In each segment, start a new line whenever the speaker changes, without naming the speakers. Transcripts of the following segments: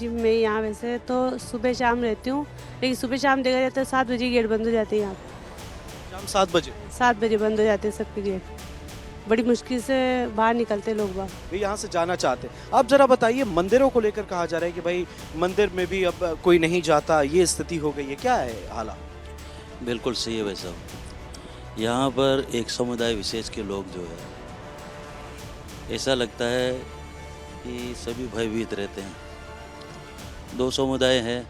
जी मैं यहाँ वैसे तो सुबह शाम रहती हूँ, लेकिन सुबह शाम देखा जाता है 7 बजे गेट बंद हो जाते हैं यहाँ पे।
शाम 7 बजे
7 बजे बंद हो जाते हैं सबके गेट। बड़ी मुश्किल से बाहर निकलते हैं लोग बाहर।
भी यहाँ से जाना चाहते हैं। आप जरा बताइए, मंदिरों को लेकर कहा जा रहा है कि भाई मंदिर में भी अब कोई नहीं जाता, ये स्थिति हो गई है, क्या है हालात?
बिल्कुल सही है भाई साहब। यहाँ पर एक समुदाय विशेष के लोग जो है, ऐसा लगता है कि सभी भयभीत रहते हैं। 2 समुदाय हैं,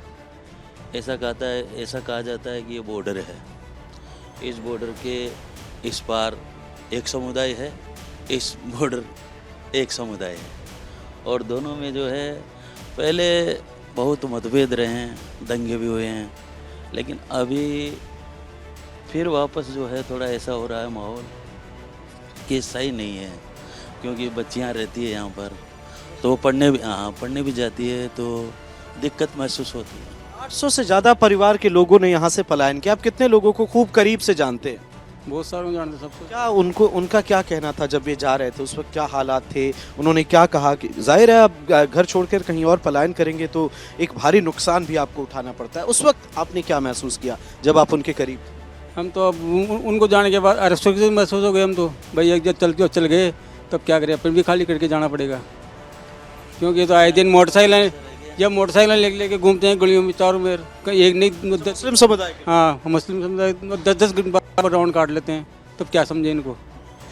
ऐसा कहा जाता है कि ये बॉर्डर है। इस बॉर्डर के इस पार एक समुदाय है, इस बॉर्डर एक समुदाय है, और दोनों में जो है पहले बहुत मतभेद रहे हैं, दंगे भी हुए हैं, लेकिन अभी फिर वापस जो है थोड़ा ऐसा हो रहा है माहौल कि सही नहीं है, क्योंकि बच्चियां रहती है यहाँ पर, तो वो पढ़ने भी जाती है, तो दिक्कत महसूस होती है।
800 से ज्यादा परिवार के लोगों ने यहाँ से पलायन किया। आप कितने लोगों को खूब करीब से जानते हैं?
बहुत सारे जानते सबको।
क्या उनका क्या कहना था जब ये जा रहे थे? उस वक्त क्या हालात थे? उन्होंने क्या कहा? कि जाहिर है आप घर छोड़कर कहीं और पलायन करेंगे तो एक भारी नुकसान भी आपको उठाना पड़ता है। उस वक्त आपने क्या महसूस किया जब आप उनके करीब थे?
हम तो अब उनको जाने के बाद असुरक्षित महसूस हो गए। हम तो भाई एक जब चल गए तब क्या करें, फिर भी खाली करके जाना पड़ेगा, क्योंकि तो आए दिन मोटरसाइकिल लेके घूमते हैं गलियों में चारों में। एक नहीं
मुस्लिम समुदाय के
हाँ, मुस्लिम समुदाय 10-10 राउंड काट लेते हैं, तब क्या समझे इनको।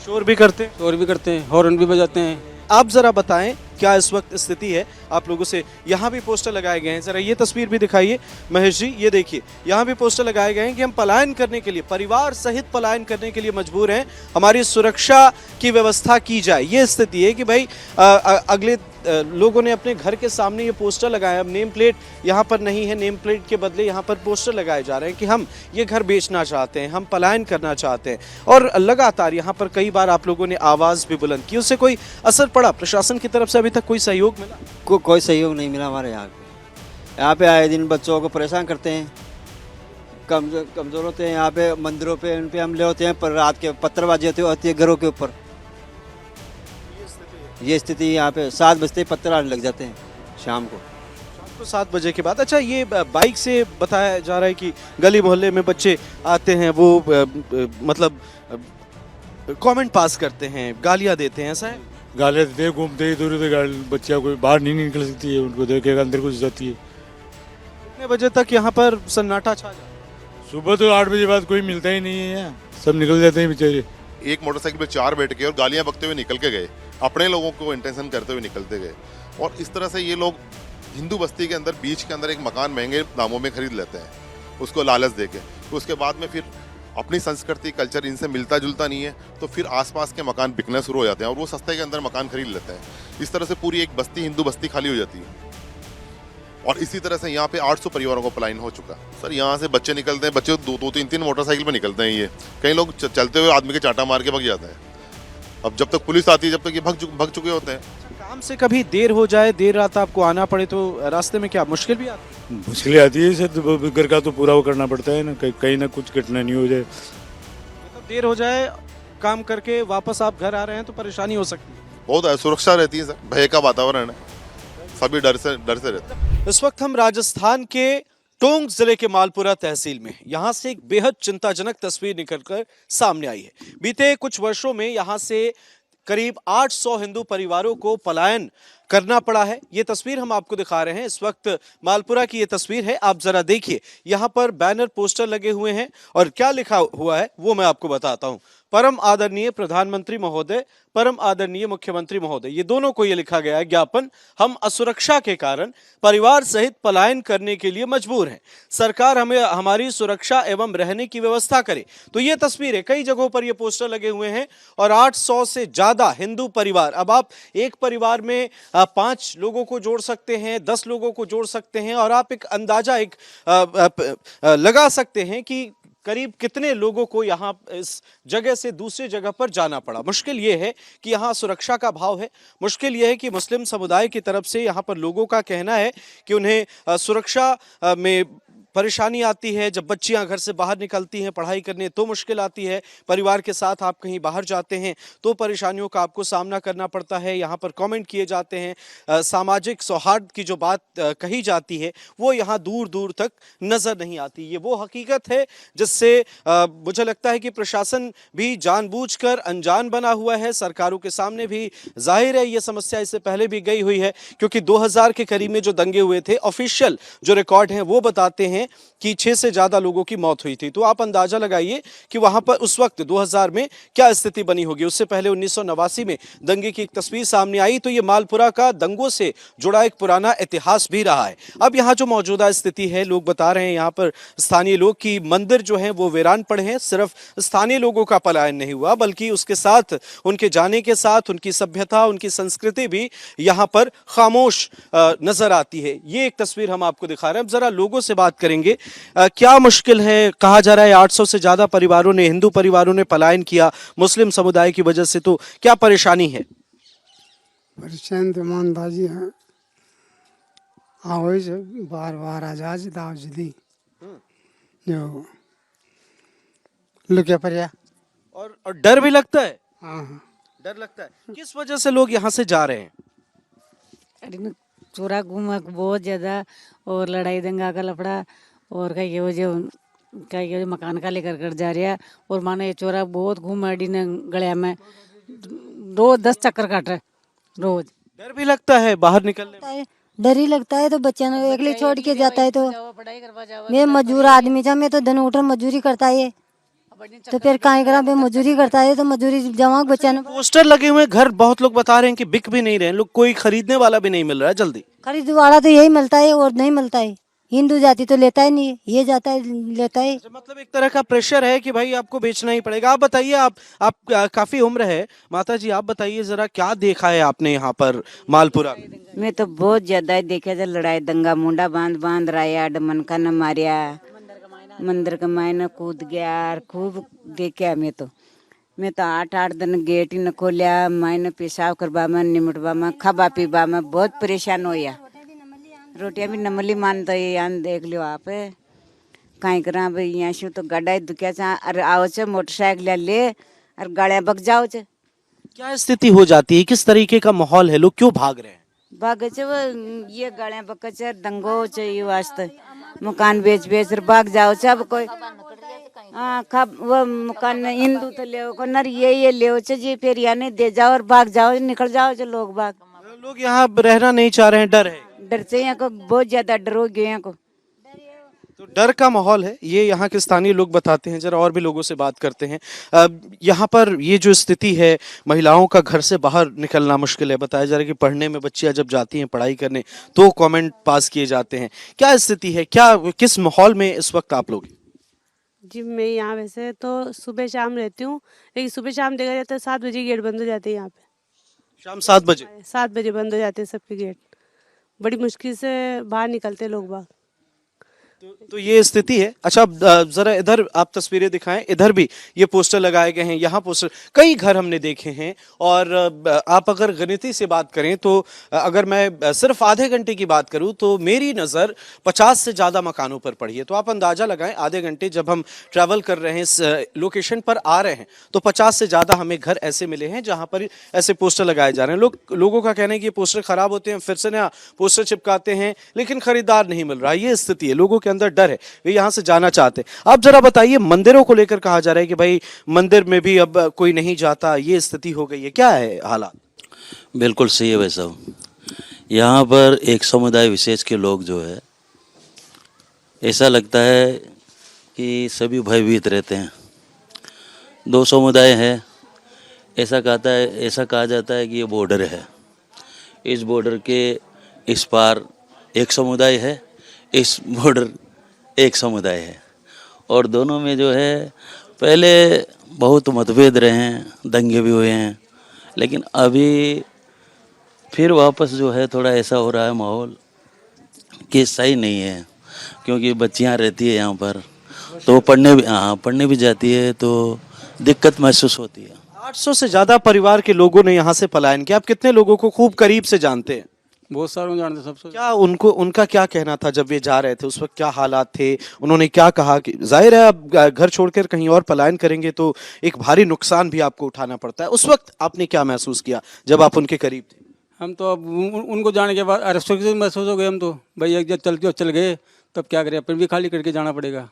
शोर भी करते हैं।
शोर भी करते हैं, हॉर्न भी बजाते हैं।
आप जरा बताएं क्या इस वक्त स्थिति है आप लोगों से? यहाँ भी पोस्टर लगाए गए हैं, जरा ये तस्वीर भी दिखाइए महेश जी। ये देखिए, यहाँ भी पोस्टर लगाए गए हैं कि हम पलायन करने के लिए, परिवार सहित पलायन करने के लिए मजबूर हैं, हमारी सुरक्षा की व्यवस्था की जाए। ये स्थिति है कि भाई अगले लोगों ने अपने घर के सामने ये पोस्टर लगाए। अब नेम प्लेट यहाँ पर नहीं है, नेम प्लेट के बदले यहाँ पर पोस्टर लगाए जा रहे हैं कि हम ये घर बेचना चाहते हैं, हम पलायन करना चाहते हैं। और लगातार यहाँ पर कई बार आप लोगों ने आवाज़ भी बुलंद की, उससे कोई असर पड़ा? प्रशासन की तरफ से अभी तक कोई सहयोग मिला?
कोई सहयोग नहीं मिला हमारे यहाँ पे आए दिन बच्चों को परेशान करते हैं, कमज़ोर होते हैं। यहाँ पे मंदिरों पे उन पे हमले होते हैं, पर रात के पत्थरबाजी होती है घरों के ऊपर। ये स्थिति यहाँ पे 7 बजते ही पत्थर आने लग जाते हैं शाम को
7 बजे के बाद। अच्छा, ये बाइक से बताया जा रहा है कि गली मोहल्ले में बच्चे आते हैं, वो मतलब कमेंट पास करते हैं, गालियाँ देते हैं, ऐसा है?
गालियाँ देते हैं, घूमते इधर उधर, बच्चियाँ कोई बाहर नहीं निकल सकती है, उनको देखेगा अंदर घुस जाती है।
कितने बजे तक यहाँ पर सन्नाटा छा जाता है?
सुबह तो 8 बजे बाद कोई मिलता ही नहीं है यहाँ, सब निकल जाते हैं बेचारे।
एक मोटरसाइकिल पे 4 बैठ के और गालियां बकते हुए निकल के गए, अपने लोगों को इंटेंशन करते हुए निकलते गए। और इस तरह से ये लोग हिंदू बस्ती के अंदर, बीच के अंदर एक मकान महंगे दामों में खरीद लेते हैं, उसको लालच देके। तो उसके बाद में फिर अपनी संस्कृति कल्चर इनसे मिलता जुलता नहीं है, तो फिर आसपास के मकान बिकने शुरू हो जाते हैं और वो सस्ते के अंदर मकान खरीद लेते हैं। इस तरह से पूरी एक बस्ती, हिंदू बस्ती खाली हो जाती है। और इसी तरह से यहाँ पे 800 परिवारों को पलायन हो चुका। सर, यहाँ से बच्चे निकलते हैं, बच्चे 2-3 मोटरसाइकिल पे निकलते हैं। ये कई लोग चलते हुए आदमी के चाटा मार के भग जाते हैं। अब जब तक पुलिस आती है, जब तक ये भग चुके होते हैं।
काम से कभी देर हो जाए, देर रात आपको आना पड़े, तो रास्ते में क्या मुश्किल भी आती है?
मुश्किलें आती है सर, घर का तो पूरा वो करना पड़ता है ना, कहीं ना कुछ घटना नहीं हो जाए।
मतलब देर हो जाए, काम करके वापस आप घर आ रहे हैं तो परेशानी हो सकती है।
बहुत असुरक्षा रहती है सर, भय का वातावरण है, सभी डर से रहते हैं।
इस वक्त हम राजस्थान के टोंक जिले के मालपुरा तहसील में, यहाँ से एक बेहद चिंताजनक तस्वीर निकलकर सामने आई है। बीते कुछ वर्षों में यहाँ से करीब 800 हिंदू परिवारों को पलायन करना पड़ा है। ये तस्वीर हम आपको दिखा रहे हैं। इस वक्त मालपुरा की ये तस्वीर है, आप जरा देखिए। यहाँ पर बैनर पोस्टर लगे हुए हैं और क्या लिखा हुआ है वो मैं आपको बताता हूँ। परम आदरणीय प्रधानमंत्री महोदय, परम आदरणीय मुख्यमंत्री महोदय, ये दोनों को ये लिखा गया है ज्ञापन। हम असुरक्षा के कारण परिवार सहित पलायन करने के लिए मजबूर हैं। सरकार हमें हमारी सुरक्षा एवं रहने की व्यवस्था करे। तो ये तस्वीर है, कई जगहों पर ये पोस्टर लगे हुए हैं और 800 से ज्यादा हिंदू परिवार। अब आप एक परिवार में 5 लोगों को जोड़ सकते हैं, 10 लोगों को जोड़ सकते हैं, और आप एक अंदाजा लगा सकते हैं कि करीब कितने लोगों को यहाँ इस जगह से दूसरी जगह पर जाना पड़ा। मुश्किल ये है कि यहाँ सुरक्षा का भाव है। मुश्किल ये है कि मुस्लिम समुदाय की तरफ से यहाँ पर लोगों का कहना है कि उन्हें सुरक्षा में परेशानी आती है, जब बच्चियां घर से बाहर निकलती हैं पढ़ाई करने तो मुश्किल आती है, परिवार के साथ आप कहीं बाहर जाते हैं तो परेशानियों का आपको सामना करना पड़ता है। यहाँ पर कमेंट किए जाते हैं, सामाजिक सौहार्द की जो बात कही जाती है वो यहाँ दूर दूर तक नजर नहीं आती। ये वो हकीकत है जिससे मुझे लगता है कि प्रशासन भी जानबूझकर अनजान बना हुआ है। सरकारों के सामने भी जाहिर है ये समस्या इससे पहले भी गई हुई है, क्योंकि 2000 के करीब में जो दंगे हुए थे, ऑफिशियल जो रिकॉर्ड हैं वो बताते हैं कि 6 से ज्यादा लोगों की मौत हुई थी। तो आप अंदाजा लगाइए कि वहां पर उस वक्त 2000 में क्या स्थिति बनी होगी। उससे पहले 1989 में दंगे की एक तस्वीर सामने आई। तो ये मालपुरा का दंगों से जुड़ा एक पुराना इतिहास भी रहा है। अब यहाँ जो मौजूदा स्थिति है, लोग बता रहे हैं यहाँ पर स्थानीय लोग कि मंदिर जो है वो वीरान पड़े हैं। सिर्फ स्थानीय लोगों का पलायन नहीं हुआ, बल्कि उसके साथ उनके जाने के साथ उनकी सभ्यता, उनकी संस्कृति भी यहाँ पर खामोश नजर आती है। ये एक तस्वीर हम आपको दिखा रहे हैं। अब जरा लोगों से बात करेंगे, क्या मुश्किल है। कहा जा रहा है 800 से ज्यादा परिवारों ने, हिंदू परिवारों ने पलायन किया मुस्लिम समुदाय की वजह से। तो क्या परेशानी है?
परेशान तो ईमानदारी है, आवज बार बार आजाज दावजदी जो लुके पर
और डर भी लगता है।
हाँ,
डर लगता है। किस वजह से लोग यहाँ से जा रहे हैं?
चोरा घूमा बहुत ज्यादा, और लड़ाई दंगा का लफड़ा, और कहीं वो जो मकान का लेकर कर जा रहा है। और मानो ये चोरा बहुत घूमा ने गलिया में, रोज 10 चक्कर काट रहे रोज।
डर भी लगता है बाहर निकलने में?
डर ही लगता है। तो बच्चा ने अकेले छोड़ के जाता है। तो मैं मजदूर आदमी था, मैं तो दिन उठर मजदूरी करता है। तो फिर कहीं करा मैं मजदूरी करता है, तो मजदूरी जमा बच्चा ने।
पोस्टर लगे हुए हैं, घर बहुत लोग बता रहे हैं कि बिक भी नहीं रहे हैं, लोग कोई खरीदने वाला भी नहीं मिल रहा है जल्दी।
खरीद वाला तो यही मिलता है और नहीं मिलता है। हिंदू जाति तो लेता ही नहीं, ये जाता है लेता है।
मतलब एक तरह का प्रेशर है कि भाई आपको बेचना ही पड़ेगा। आप बताइए, आप काफी उम्र है माता जी, आप बताइए जरा क्या देखा है आपने यहाँ पर मालपुरा में?
मैं तो बहुत ज्यादा देखा था, लड़ाई दंगा, मुंडा बांध बांध रहा, मन का न मारिया, मंदिर का मायने कूद गया, खूब देखा। मैं तो 8 दिन गेट ही न खोलिया, मायने पेशाब करवा में, निमटवा में, खाबा पीबा में बहुत परेशान होया। रोटियां भी नमली मानता है, यहाँ देख लो आप। कहीं करा भाई यहाँ से तो गाड़ा दुखिया चा, अरे आओ चे मोटरसाइकिल ले और गाड़ियाँ बग जाओ चे।
क्या स्थिति हो जाती है, किस तरीके का माहौल है, लोग क्यों भाग रहे हैं?
भाग चे वो ये गाड़ियाँ बग चे, दंगो चे, ये वास्ते मकान बेच बेच भाग जाओ चे। अब कोई हाँ खब वो मकान हिंदू तो ले को नर ये ले जी, फिर यानी दे जाओ और भाग जाओ, निकल जाओ चे लोग। भाग
लोग यहाँ रहना नहीं चाह रहे हैं, डर है।
डर से यहाँ को बहुत ज्यादा डर हो गया यहाँ को।
तो डर का माहौल है, ये यहाँ के स्थानीय लोग बताते हैं। जरा और भी लोगों से बात करते हैं। यहाँ पर ये जो स्थिति है, महिलाओं का घर से बाहर निकलना मुश्किल है। बताया जा रहा है कि पढ़ने में बच्चियां जब जाती हैं पढ़ाई करने तो कमेंट पास किए जाते हैं। क्या स्थिति है, क्या किस माहौल में इस वक्त आप लोग?
जी मैं यहाँ वैसे तो सुबह शाम रहती हूँ, लेकिन सुबह शाम देखा जाता है 7 बजे गेट बंद हो जाते हैं। यहाँ पे
शाम 7 बजे
7 बजे बंद हो जाते हैं सबके गेट। बड़ी मुश्किल से बाहर निकलते लोग बाग।
तो ये स्थिति है। अच्छा, जरा इधर आप तस्वीरें दिखाएं। इधर भी ये पोस्टर लगाए गए हैं, यहाँ पोस्टर कई घर हमने देखे हैं। और आप अगर गणिती से बात करें तो अगर मैं सिर्फ आधे घंटे की बात करूं तो मेरी नज़र 50 से ज़्यादा मकानों पर पड़ी है। तो आप अंदाज़ा लगाएं, आधे घंटे जब हम ट्रैवल कर रहे हैं, इस लोकेशन पर आ रहे हैं, तो 50 से ज़्यादा हमें घर ऐसे मिले हैं जहाँ पर ऐसे पोस्टर लगाए जा रहे हैं। लोगों का कहना है कि ये पोस्टर ख़राब होते हैं, फिर से नया पोस्टर चिपकाते हैं, लेकिन खरीदार नहीं मिल रहा। ये स्थिति है, लोगों के अंदर डर है, वे यहाँ से जाना चाहते हैं। आप जरा बताइए, मंदिरों को लेकर कहा जा रहा है कि भाई मंदिर में भी अब कोई नहीं जाता, ये स्थिति हो गई है, क्या है हालात?
बिल्कुल सही है भाई साहब। यहाँ पर एक समुदाय विशेष के लोग जो है, ऐसा लगता है कि सभी भयभीत रहते हैं। 2 समुदाय हैं, ऐसा कहा जाता है कि ये बॉर्डर है। इस बॉर्डर के इस पार एक समुदाय है, इस बॉर्डर एक समुदाय है, और दोनों में जो है पहले बहुत मतभेद रहे हैं, दंगे भी हुए हैं, लेकिन अभी फिर वापस जो है थोड़ा ऐसा हो रहा है माहौल कि सही नहीं है। क्योंकि बच्चियां रहती है यहाँ पर, तो पढ़ने भी जाती है, तो दिक्कत महसूस होती है।
800 से ज़्यादा परिवार के लोगों ने यहाँ से पलायन किया। आप कितने लोगों को खूब करीब से जानते हैं?
बहुत सारों को जानते सबसे।
क्या उनका क्या कहना था जब वे जा रहे थे, उस वक्त क्या हालात थे? उन्होंने क्या कहा? कि जाहिर है आप घर छोड़कर कहीं और पलायन करेंगे तो एक भारी नुकसान भी आपको उठाना पड़ता है। उस वक्त आपने क्या महसूस किया जब आप उनके करीब थे?
हम तो अब उनको जाने के बाद असुरक्षित महसूस हो गए हम तो। भाई एक जब चल गए तब क्या करें, फिर भी खाली करके जाना पड़ेगा।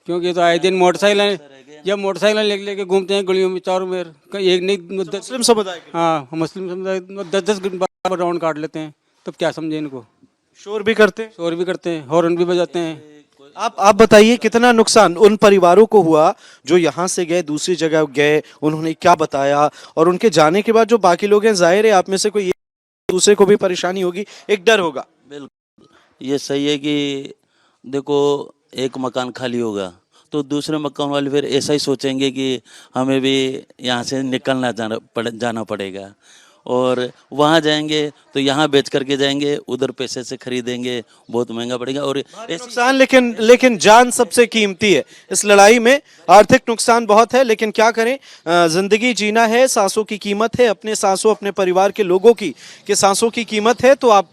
क्योंकि ये तो आए दिन मोटरसाइकिलें, जब मोटरसाइकिलें लेके घूमते हैं गलियों में चारों में, कहीं एक नहीं
मुस्लिम समुदाय के
हाँ मुस्लिम समुदाय 10-10 राउंड काट लेते हैं, तब क्या समझे इनको।
शोर भी करते
हैं, हॉर्न भी बजाते हैं।
आप बताइए कितना नुकसान उन परिवारों को हुआ जो यहाँ से गए, दूसरी जगह गए, उन्होंने क्या बताया? और उनके जाने के बाद जो बाकी लोग हैं, जाहिर है आप में से कोई दूसरे को भी परेशानी होगी, एक डर होगा।
बिल्कुल ये सही है कि देखो एक मकान खाली होगा तो दूसरे मकान वाले फिर ऐसा ही सोचेंगे कि हमें भी यहाँ से निकलना जाना पड़ेगा, और वहाँ जाएंगे तो यहाँ बेच करके जाएंगे, उधर पैसे से खरीदेंगे, बहुत महंगा पड़ेगा। और
नुकसान लेकिन जान सबसे कीमती है इस लड़ाई में। आर्थिक नुकसान बहुत है, लेकिन क्या करें, जिंदगी जीना है, सांसों की कीमत है, अपने सांसों, अपने परिवार के लोगों की सांसों की कीमत है। तो आप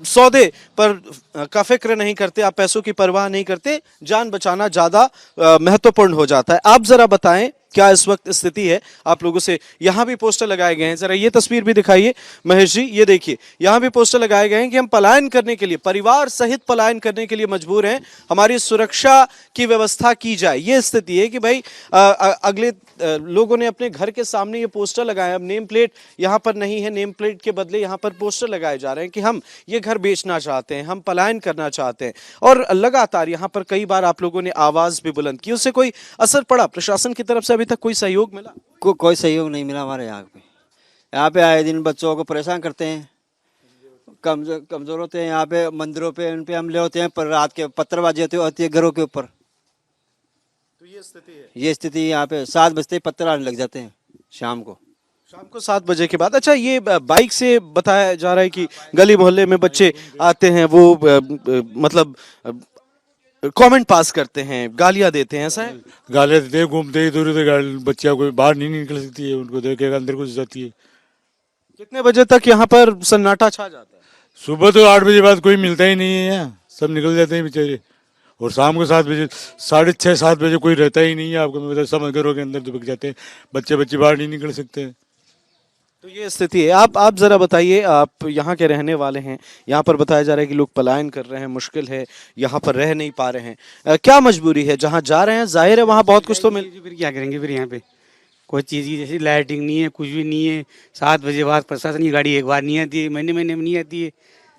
सौदे पर का फिक्र नहीं करते, आप पैसों की परवाह नहीं करते, जान बचाना ज्यादा महत्वपूर्ण हो जाता है। आप जरा बताएं क्या इस वक्त स्थिति है आप लोगों से? यहाँ भी पोस्टर लगाए गए हैं, जरा ये तस्वीर भी दिखाइए महेश जी, ये देखिए यहाँ भी पोस्टर लगाए गए हैं कि हम पलायन करने के लिए, परिवार सहित पलायन करने के लिए मजबूर हैं, हमारी सुरक्षा की व्यवस्था की जाए। ये स्थिति है कि भाई अगले लोगों ने अपने घर के सामने ये पोस्टर लगाए। अब नेम प्लेट यहाँ पर नहीं है, नेम प्लेट के बदले यहाँ पर पोस्टर लगाए जा रहे हैं कि हम ये घर बेचना चाहते हैं, हम पलायन करना चाहते हैं। और लगातार यहाँ पर कई बार आप लोगों ने आवाज भी बुलंद की, उससे कोई असर पड़ा? प्रशासन की तरफ से अभी तक कोई सहयोग मिला?
कोई सहयोग नहीं मिला हमारे यहाँ पे आए दिन बच्चों को परेशान करते हैं, कमजोर होते हैं। यहाँ पे मंदिरों पे उन पे हमले होते हैं, पर रात के पत्थरबाजी होती है घरों के ऊपर।
तो
ये स्थिति यहाँ पे 7 बजते ही पत्थर आने लग जाते हैं शाम को
7 बजे के बाद। अच्छा, ये बाइक से बताया जा रहा है कि गली मोहल्ले में बच्चे आते हैं, वो मतलब कमेंट पास करते हैं, गालियां देते हैं, ऐसा है?
गालियां देते हैं, घूमते इधर उधर, बच्चियां कोई बाहर नहीं निकल सकती है, उनको देखेगा अंदर घुस जाती है।
कितने बजे तक यहाँ पर सन्नाटा छा जाता है?
सुबह तो 8 बजे बाद कोई मिलता ही नहीं है यहाँ, सब निकल जाते हैं बेचारे। और शाम को 7 बजे, 6:30-7 बजे कोई रहता ही नहीं है आपको, मतलब सब घरों के अंदर दुबक जाते हैं, बच्चे बाहर नहीं निकल सकते हैं।
तो ये स्थिति है। आप जरा बताइए, आप यहाँ के रहने वाले हैं, यहाँ पर बताया जा रहा है कि लोग पलायन कर रहे हैं, मुश्किल है, यहाँ पर रह नहीं पा रहे हैं, क्या मजबूरी है? जहाँ जा रहे हैं जाहिर है वहाँ बहुत कुछ तो मिल,
फिर क्या करेंगे? फिर यहाँ पे कोई चीज़ की जैसे लाइटिंग नहीं है, कुछ भी नहीं है। 7 बजे बाद प्रशासन की गाड़ी एक बार नहीं आती है, महीने में नहीं आती है।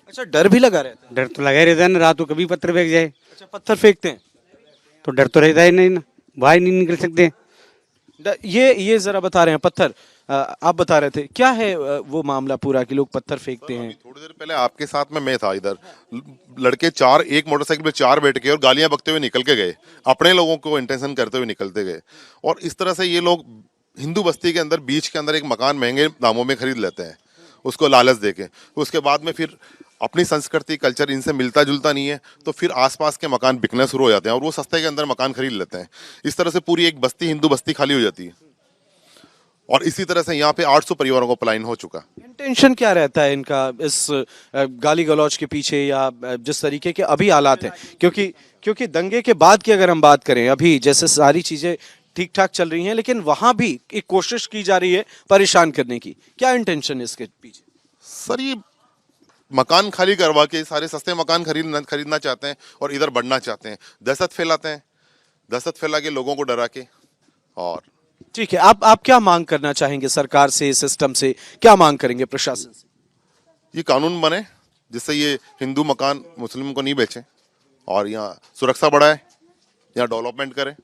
अच्छा, डर भी लगा रहता है?
डर तो लगा रहता है ना, रात को कभी पत्थर फेंक जाए।
अच्छा, पत्थर फेंकते हैं
तो डर तो रहता है नहीं ना, बाहर नहीं निकल सकते।
ये जरा बता रहे हैं पत्थर, आप बता रहे थे क्या है वो मामला पूरा कि लोग पत्थर फेंकते हैं?
थोड़ी देर पहले आपके साथ में मैं था, इधर लड़के 4 एक मोटरसाइकिल पे 4 बैठ के और गालियां बकते हुए निकल के गए, अपने लोगों को इंटेंशन करते हुए निकलते गए। और इस तरह से ये लोग हिंदू बस्ती के अंदर, बीच के अंदर एक मकान महंगे दामों में खरीद लेते हैं, उसको लालच देके। उसके बाद में फिर अपनी संस्कृति, कल्चर इनसे मिलता जुलता नहीं है, तो फिर आसपास के मकान बिकने शुरू हो जाते हैं और वो सस्ते के अंदर मकान खरीद लेते हैं। इस तरह से पूरी एक बस्ती, हिंदू बस्ती खाली हो जाती है। और इसी तरह से यहाँ पे 800 परिवारों को पलायन हो चुका।
इंटेंशन क्या रहता है इनका इस गाली गलौज के पीछे, या जिस तरीके के अभी हालात हैं? क्योंकि दंगे के बाद की अगर हम बात करें, अभी जैसे सारी चीजें ठीक ठाक चल रही हैं, लेकिन वहां भी एक कोशिश की जा रही है परेशान करने की। क्या इंटेंशन है इसके पीछे?
सर, ये मकान खाली करवा के सारे सस्ते मकान खरीदना चाहते हैं और इधर बढ़ना चाहते हैं, दहशत फैलाते हैं, दहशत फैला के लोगों को डरा के। और
ठीक है, आप क्या मांग करना चाहेंगे सरकार से, सिस्टम से? क्या मांग करेंगे प्रशासन से?
ये कानून बने जिससे ये हिंदू मकान मुस्लिम को नहीं बेचें और यहाँ सुरक्षा बढ़ाए, यहाँ डेवलपमेंट करें।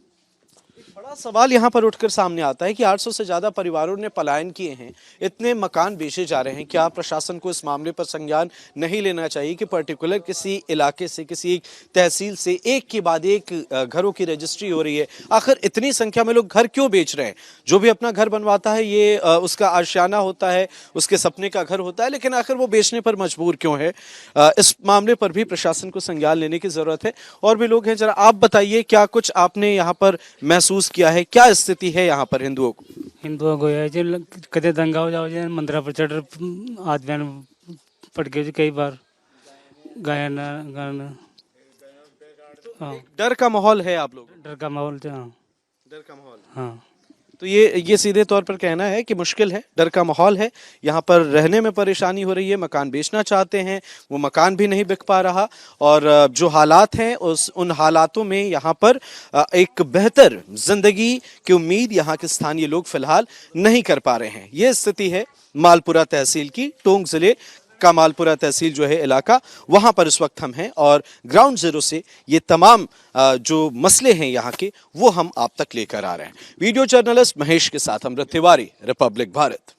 बड़ा सवाल यहाँ पर उठकर सामने आता है कि 800 से ज्यादा परिवारों ने पलायन किए हैं, इतने मकान बेचे जा रहे हैं। क्या प्रशासन को इस मामले पर संज्ञान नहीं लेना चाहिए कि पर्टिकुलर किसी इलाके से, किसी एक तहसील से एक के बाद एक घरों की रजिस्ट्री हो रही है? आखिर इतनी संख्या में लोग घर क्यों बेच रहे हैं? जो भी अपना घर बनवाता है ये उसका आशियाना होता है, उसके सपने का घर होता है, लेकिन आखिर वो बेचने पर मजबूर क्यों है? इस मामले पर भी प्रशासन को संज्ञान लेने की जरूरत है। और भी लोग हैं, जरा आप बताइए क्या कुछ आपने यहाँ पर महसूस किया है, क्या स्थिति है यहाँ पर हिंदुओं को?
हिंदुओं को है जो कदे दंगा हो जाओ, मंदिर पर चढ़ आदमी पड़ गए जी कई बार गाना गाना। हाँ,
डर का माहौल है आप लोग?
डर का माहौल था। हाँ
डर का माहौल।
हाँ।
तो ये सीधे तौर पर कहना है कि मुश्किल है, डर का माहौल है, यहाँ पर रहने में परेशानी हो रही है, मकान बेचना चाहते हैं, वो मकान भी नहीं बिक पा रहा, और जो हालात हैं उन हालातों में यहाँ पर एक बेहतर जिंदगी की उम्मीद यहाँ के स्थानीय लोग फिलहाल नहीं कर पा रहे हैं। ये स्थिति है मालपुरा तहसील की। टोंक जिले का मालपुरा तहसील जो है इलाका, वहां पर इस वक्त हम हैं और ग्राउंड जीरो से ये तमाम जो मसले हैं यहाँ के वो हम आप तक लेकर आ रहे हैं। वीडियो जर्नलिस्ट महेश के साथ अमृत तिवारी, रिपब्लिक भारत।